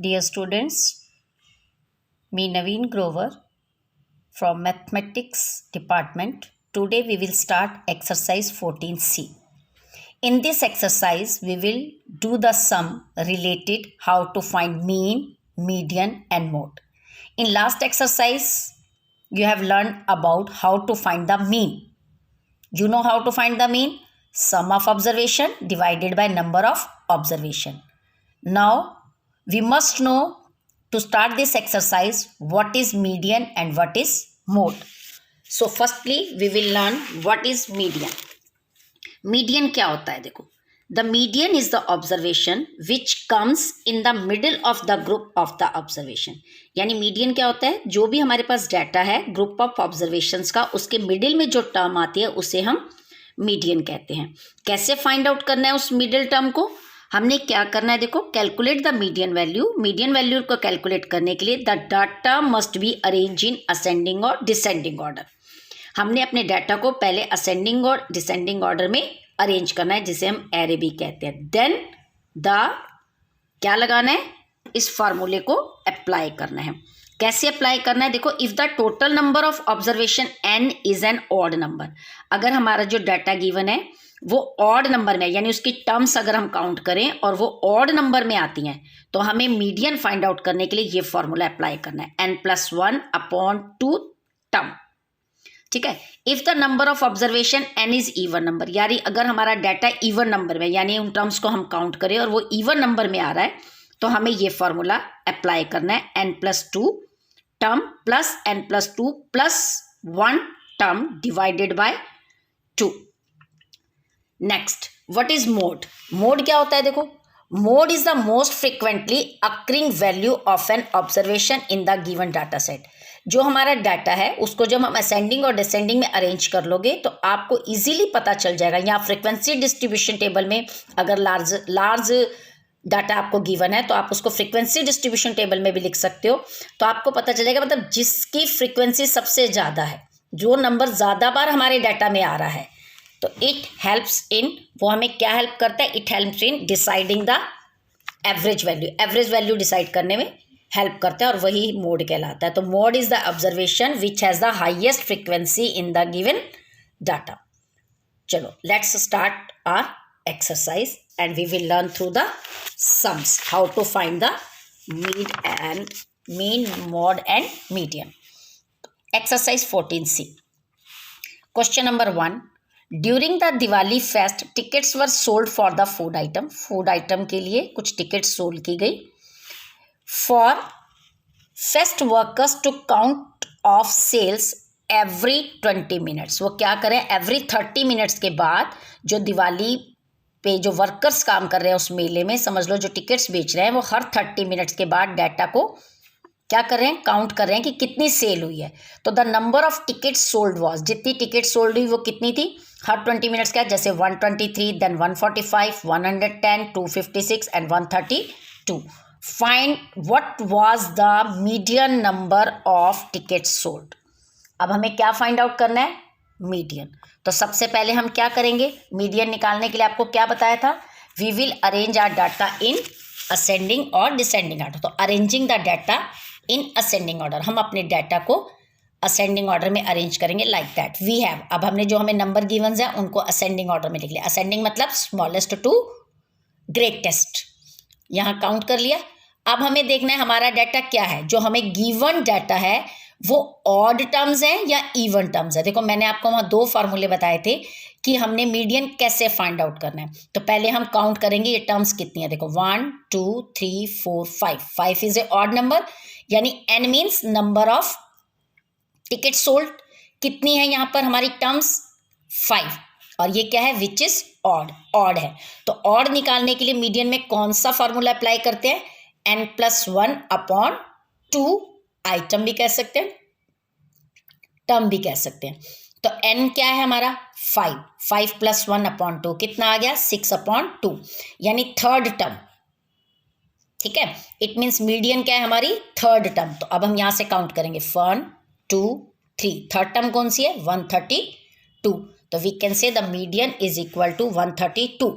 Dear students, me Naveen Grover from Mathematics Department. Today we will start exercise 14C. In this exercise, we will do the sum related how to find mean, median and mode. In last exercise, you have learned about how to find the mean. You know how to find the mean? Sum of observation divided by number of observation. Now, we must know to start this exercise what is median and what is mode. So firstly we will learn what is median. Median क्या होता है? देखो, the median is the observation which comes in the middle of the group of the observation. यानी median क्या होता है? जो भी हमारे पास डाटा है ग्रुप ऑफ ऑब्जर्वेशंस का, उसके मिडिल में जो टर्म आती है उसे हम मीडियन कहते हैं. कैसे फाइंड आउट करना है उस मिडिल टर्म को? हमने क्या करना है? देखो, calculate the median value. Median value को कैलकुलेट करने के लिए the data must be arrange in ascending और डिसेंडिंग ऑर्डर. हमने अपने डाटा को पहले असेंडिंग और डिसेंडिंग ऑर्डर में अरेंज करना है, जिसे हम एरे भी कहते हैं. देन द क्या लगाना है? इस फार्मूले को अप्लाई करना है. कैसे अप्लाई करना है? देखो, if the total number of observation n is an odd number. अगर हमारा जो डाटा गिवन है वो ऑड नंबर में, यानी उसकी टर्म्स अगर हम काउंट करें और वो ऑड नंबर में आती हैं, तो हमें मीडियन फाइंड आउट करने के लिए ये फॉर्मूला अप्लाई करना है, n+1/2 टर्म. ठीक है. If the number of observation n is even number, यानी अगर हमारा डाटा इवन नंबर में, यानी उन टर्म्स को हम काउंट करें और वो इवन नंबर में आ रहा है, तो हमें ये फॉर्मूला अप्लाई करना है, n+2 term plus n+2+1 term divided by 2. Next, what is mode? Mode क्या होता है? देखो, mode is the most frequently occurring value of an observation in the given data set. जो हमारा डाटा है उसको जब हम असेंडिंग और डिसेंडिंग में अरेंज कर लोगे तो आपको इजीली पता चल जाएगा. यहाँ फ्रिक्वेंसी डिस्ट्रीब्यूशन टेबल में अगर लार्ज डाटा आपको गिवन है तो आप उसको फ्रिक्वेंसी डिस्ट्रीब्यूशन टेबल में भी लिख सकते हो. तो आपको पता चलेगा, मतलब जिसकी फ्रिक्वेंसी सबसे ज़्यादा है, जो नंबर ज़्यादा बार हमारे डाटा में आ रहा है, तो इट हेल्प्स इन, वो हमें क्या हेल्प करता है? It helps in deciding the average value. Average value decide करने में हेल्प करता है और वही मोड कहलाता है. तो mode is the observation which has the highest frequency in the given data. चलो, let's start our exercise and we will learn through the sums how to find the mean, mode and median. Exercise 14C. Question number 1. During the Diwali fest, tickets were sold for the food item. Food item के लिए कुछ tickets sold की गई. For fest workers to count of sales every 20 minutes. वो क्या करें? Every 30 minutes के बाद जो दिवाली पे जो वर्कर्स काम कर रहे हैं उस मेले में, समझ लो जो टिकट्स बेच रहे हैं, वो हर 30 मिनट्स के बाद डाटा को क्या कर रहे हैं? काउंट कर रहे हैं कि कितनी सेल हुई है. तो the number of tickets sold was, जितनी टिकट सोल्ड हुई वो कितनी थी? हर 20 मिनट्स का, जैसे 123, then 145, 110, 256 and 132. Find what was the median number of tickets sold. अब हमें क्या फाइंड आउट करना है? मीडियन. तो सबसे पहले हम क्या करेंगे? मीडियन निकालने के लिए आपको क्या बताया था? We will arrange our data in ascending और डिसेंडिंग ऑर्डर. तो arranging the data in ascending order, हम अपने डाटा को असेंडिंग ऑर्डर में अरेंज करेंगे लाइक दैट. वी हैव, अब हमने जो हमें नंबर गिवन है उनको असेंडिंग ऑर्डर में लिख लिया. असेंडिंग मतलब स्मॉलेस्ट टू ग्रेटेस्ट. यहाँ काउंट कर लिया. अब हमें देखना है हमारा डाटा क्या है. जो हमें गिवन डाटा है वो ऑड टर्म्स है या इवन टर्म्स है. देखो, मैंने आपको वहाँ 2 फार्मूले बताए थे कि हमने मीडियन कैसे फाइंड आउट करना है. तो पहले हम काउंट करेंगे ये टर्म्स कितनी है. देखो, 1 2 3 4 5. 5 इज ए ऑड नंबर, यानी n means number of ticket sold. कितनी है यहाँ पर हमारी टर्म्स? 5. और ये क्या है? विच इज ऑड है. तो ऑड निकालने के लिए मीडियन में कौन सा फार्मूला अप्लाई करते हैं? n+1/2. आइटम भी कह सकते हैं, टर्म भी कह सकते हैं. तो n क्या है हमारा? 5. 5 + 1/2 कितना आ गया? 6/2, यानी थर्ड टर्म. ठीक है. इट मीन्स मीडियन क्या है हमारी? Third term. तो अब हम यहां से काउंट करेंगे 1 2 3. थर्ड टर्म कौन सी है? 132. तो we can say the median is equal to 132.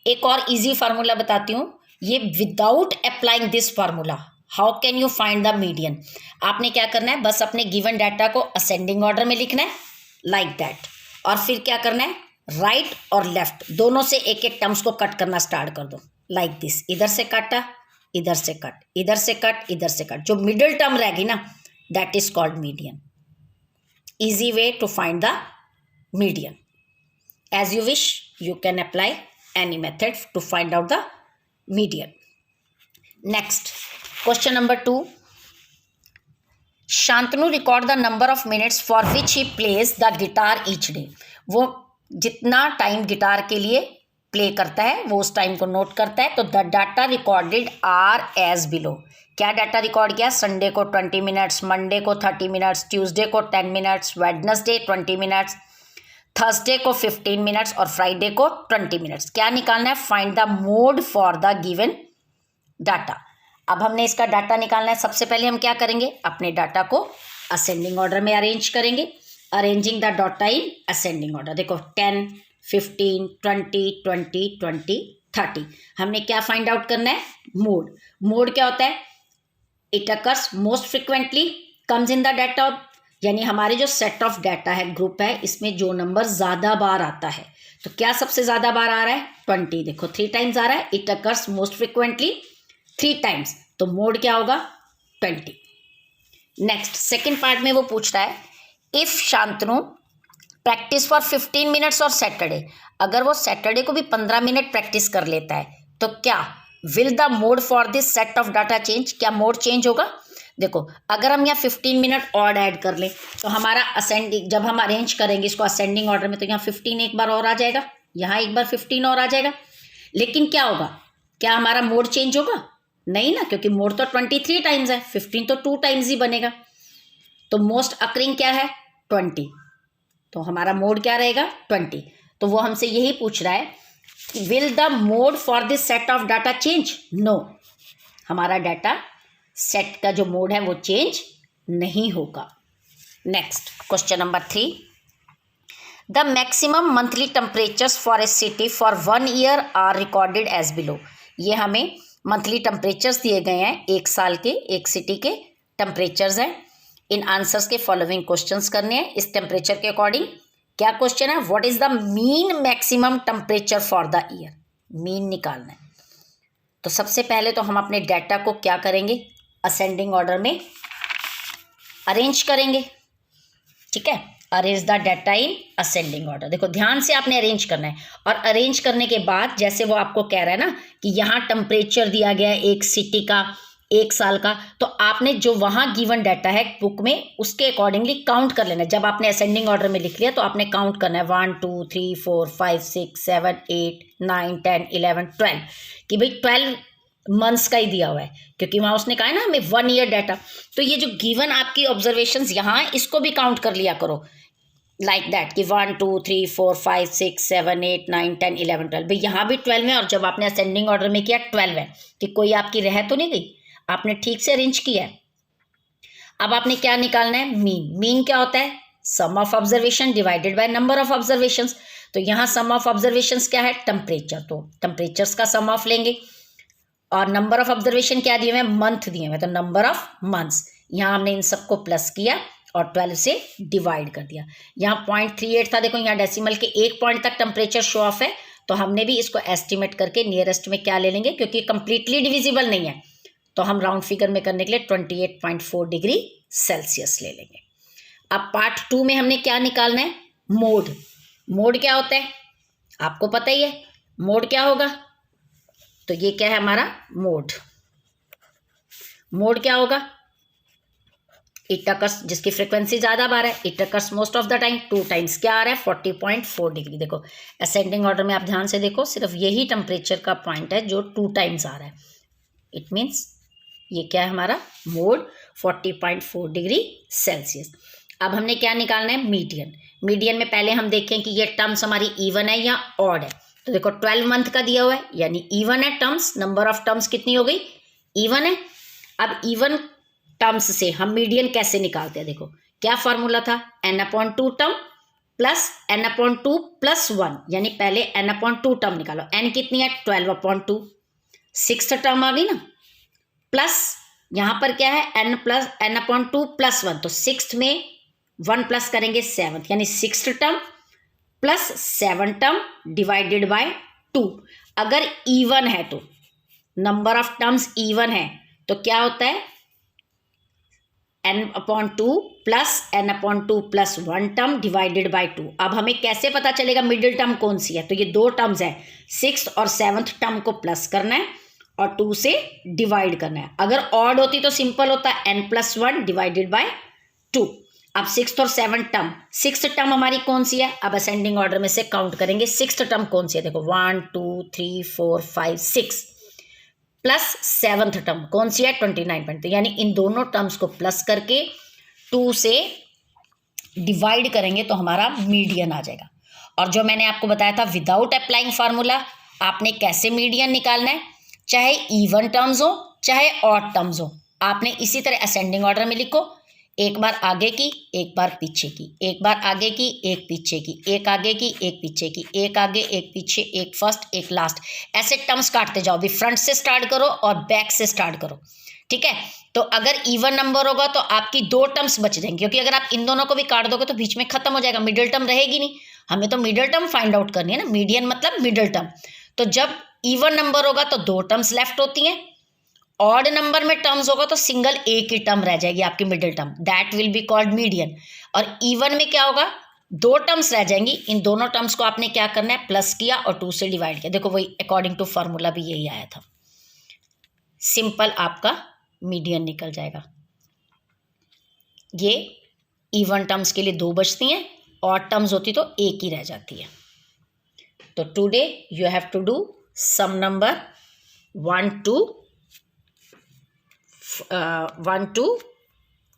एक और इजी फार्मूला बताती हूँ. ये without applying this formula how can you find the median? आपने क्या करना है, बस अपने गिवन डाटा को असेंडिंग ऑर्डर में लिखना है लाइक दैट, और फिर क्या करना है, राइट और लेफ्ट दोनों से एक एक टर्म्स को कट करना स्टार्ट कर दो लाइक दिस। इधर से काटा, इधर से कट, इधर से कट, इधर से कट, जो मिडिल टर्म रहेगी ना that is called median. Easy way to find the median. As you wish you can apply any method to find out the median. Next, question number 2. Shantanu record the number of minutes for which he plays the guitar each day. वो जितना time guitar के लिए play करता है वो उस time को note करता है। तो the data recorded are as below. क्या डाटा रिकॉर्ड किया? संडे को 20 मिनट्स, मंडे को 30 मिनट्स, ट्यूसडे को 10 मिनट्स, वेडनेसडे 20 मिनट्स, थर्सडे को 15 मिनट्स और फ्राइडे को 20 मिनट्स। क्या निकालना है? Find the mode for the given data. अब हमने इसका डाटा निकालना है। सबसे पहले हम क्या करेंगे, अपने डाटा को असेंडिंग ऑर्डर में अरेंज करेंगे। Arranging the data in ascending order. देखो 10, 15, 20, 20, 20, 30। हमने क्या फाइंड आउट करना है? मोड। मोड क्या होता है? It occurs most frequently, comes in the data, यानी हमारे जो सेट ऑफ डाटा है, ग्रुप है, इसमें जो नंबर ज़्यादा बार आता है। तो क्या सबसे ज़्यादा बार आ रहा है? 20। देखो 3 टाइम्स आ रहा है। It occurs most frequently 3 times. तो मोड क्या होगा? 20। नेक्स्ट सेकेंड पार्ट में वो पूछ रहा है, if Shantanu practice for 15 minutes और सैटरडे, अगर वो सैटरडे को भी 15 मिनट प्रैक्टिस कर लेता है तो क्या will the mode for this set of data change? क्या मोड चेंज होगा? देखो अगर हम यहाँ 15 मिनट और ऐड कर लें तो हमारा असेंडिंग, जब हम अरेंज करेंगे इसको असेंडिंग ऑर्डर में, तो यहाँ 15 एक बार और आ जाएगा, यहाँ एक बार 15 और आ जाएगा। लेकिन क्या होगा? क्या हमारा मोड चेंज होगा? नहीं ना, क्योंकि मोड तो 23 टाइम्स है, 15 तो 2 टाइम्स ही बनेगा। तो मोस्ट अकरिंग क्या है? 20। तो हमारा मोड क्या रहेगा? 20। तो वो हमसे यही पूछ रहा है, will the mode for this set of data change? No, हमारा डाटा सेट का जो मोड है वो चेंज नहीं होगा। Next question number 3, the maximum monthly temperatures for a city for 1 year are recorded as below. ये हमें मंथली टेम्परेचर्स दिए गए हैं, एक साल के एक सिटी के टेम्परेचर्स हैं। इन आंसर्स के फॉलोइंग क्वेश्चंस करने हैं इस टेम्परेचर के अकॉर्डिंग। क्या क्वेश्चन है? What is the mean maximum temperature for the year? Mean निकालना है। तो सबसे पहले तो हम अपने डाटा को क्या करेंगे? असेंडिंग ऑर्डर में अरेंज करेंगे। ठीक है, arrange the data in ascending order. देखो ध्यान से आपने अरेंज करना है, और अरेंज करने के बाद जैसे वो आपको कह रहा है ना कि यहाँ टेम्परेचर दिया गया है एक सिटी का, एक साल का, तो आपने जो वहाँ गिवन डाटा है बुक में उसके अकॉर्डिंगली काउंट कर लेना है। जब आपने असेंडिंग ऑर्डर में लिख लिया तो आपने काउंट करना है 1 2 3 4 5 6 7 8 9 10 11 12 कि भाई 12 मंथ्स का ही दिया हुआ है, क्योंकि वहाँ उसने कहा है ना हमें 1 ईयर डाटा। तो ये जो गिवन आपकी ऑब्जर्वेशंस यहाँ, इसको भी काउंट कर लिया करो लाइक दैट कि 1 2 3 4 5 6 7 8 9 10 11 12। भाई यहाँ भी 12 है, और जब आपने असेंडिंग ऑर्डर में किया 12 है, कि कोई आपकी रह तो नहीं गई, आपने ठीक से अरेंज किया है। अब आपने क्या निकालना है? मीन। मीन क्या होता है? Sum of observation divided by number of observations. तो यहाँ सम ऑफ ऑब्जर्वेशंस क्या है? टेम्परेचर। तो टेम्परेचर्स का सम ऑफ लेंगे, और नंबर ऑफ ऑब्जर्वेशन क्या दिए हुए हैं? मंथ दिए हुए हैं, तो नंबर ऑफ मंथ्स। यहाँ हमने इन सबको प्लस किया और 12 से डिवाइड कर दिया। यहाँ 0.38 था, देखो यहाँ डेसिमल के 1 पॉइंट तक टेम्परेचर शो ऑफ है, तो हमने भी इसको एस्टिमेट करके नियरेस्ट में क्या ले लेंगे, क्योंकि कंप्लीटली डिविजिबल नहीं है, तो हम राउंड फिगर में करने के लिए 28.4 डिग्री सेल्सियस ले लेंगे। अब पार्ट 2 में हमने क्या निकालना है? मोड। मोड क्या होता है? आपको पता ही है मोड क्या होगा। तो ये क्या है हमारा मोड? मोड क्या होगा? इट अकर्स, जिसकी फ्रीक्वेंसी ज़्यादा बार है, it occurs most of the time. 2 times क्या आ रहा है? 40.4 डिग्री। देखो असेंडिंग ऑर्डर में आप ध्यान से देखो, सिर्फ यही टेम्परेचर का पॉइंट है जो 2 टाइम्स आ रहा है। इट मीन्स ये क्या है हमारा मोड? 40.4 degree Celsius. अब हमने क्या निकालना है? मीडियन। मीडियन में पहले हम देखें कि ये टर्म्स हमारी इवन है या ऑड है। तो देखो 12 मंथ का दिया हुआ है, यानी इवन है टर्म्स। नंबर ऑफ टर्म्स कितनी हो गई? इवन है। अब इवन टर्म्स से हम मीडियन कैसे निकालते हैं? देखो क्या फॉर्मूला था? n/2 टर्म प्लस n/2 + 1, यानी पहले n/2 टर्म निकालो। n कितनी है? 12/2। सिक्स्थ टर्म आ गई ना, प्लस यहाँ पर क्या है n/2 + 1, तो सिक्स्थ में 1 प्लस करेंगे सेवन्थ, यानी sixth term plus 7 term divided by 2। अगर इवन है तो, नंबर ऑफ टर्म्स इवन है तो क्या होता है, n/2 plus n/2 plus 1 term divided by 2। अब हमें कैसे पता चलेगा मिडिल टर्म कौन सी है, तो ये दो टर्म्स है, सिक्स्थ और सेवन्थ टर्म को प्लस करना है और 2 से डिवाइड करना है। अगर ऑड होती तो सिंपल होता n+1 डिवाइडेड बाय 2। अब सिक्स्थ और सेवन्थ टर्म, सिक्स्थ टर्म हमारी कौन सी है, अब असेंडिंग ऑर्डर में से काउंट करेंगे सिक्स्थ टर्म कौन सी है, देखो 1 2 3 4 5 6, प्लस सेवन्थ टर्म कौन सी है 29. यानी इन दोनों टर्म्स को प्लस करके 2 से डिवाइड करेंगे तो हमारा मीडियन आ जाएगा। और जो मैंने आपको बताया था विदाउट अप्लाइंग फार्मूला, आपने कैसे मीडियन निकालना है, चाहे इवन टर्म्स हो चाहे ऑड टर्म्स हो, आपने इसी तरह असेंडिंग ऑर्डर में लिखो, एक बार आगे की एक बार पीछे की, एक बार आगे की एक पीछे की, एक आगे की एक पीछे की, एक आगे एक पीछे, एक फर्स्ट एक लास्ट, ऐसे टर्म्स काटते जाओ। भी फ्रंट से स्टार्ट करो और बैक से स्टार्ट करो, ठीक है। तो अगर इवन नंबर होगा तो आपकी दो टर्म्स बच जाएंगी, क्योंकि अगर आप इन दोनों को भी काट दोगे तो बीच में खत्म हो जाएगा, मिडिल टर्म रहेगी नहीं। हमें तो मिडिल टर्म फाइंड आउट करनी है ना, मीडियन मतलब मिडिल टर्म। तो जब इवन नंबर होगा तो दो टर्म्स लेफ्ट होती हैं, ऑड नंबर में टर्म्स होगा तो सिंगल एक ही टर्म रह जाएगी आपकी middle term, that will be called median. और इवन में क्या होगा, दो टर्म्स रह जाएंगी, इन दोनों टर्म्स को आपने क्या करना है, प्लस किया और 2 से डिवाइड किया। देखो वही अकॉर्डिंग टू फार्मूला भी यही आया था, सिंपल आपका मीडियन निकल जाएगा। ये इवन टर्म्स के लिए दो बचती हैं, ऑड टर्म्स होती तो एक ही रह जाती है। तो today you have to do some number 1 to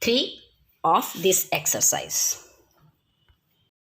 3 of this exercise.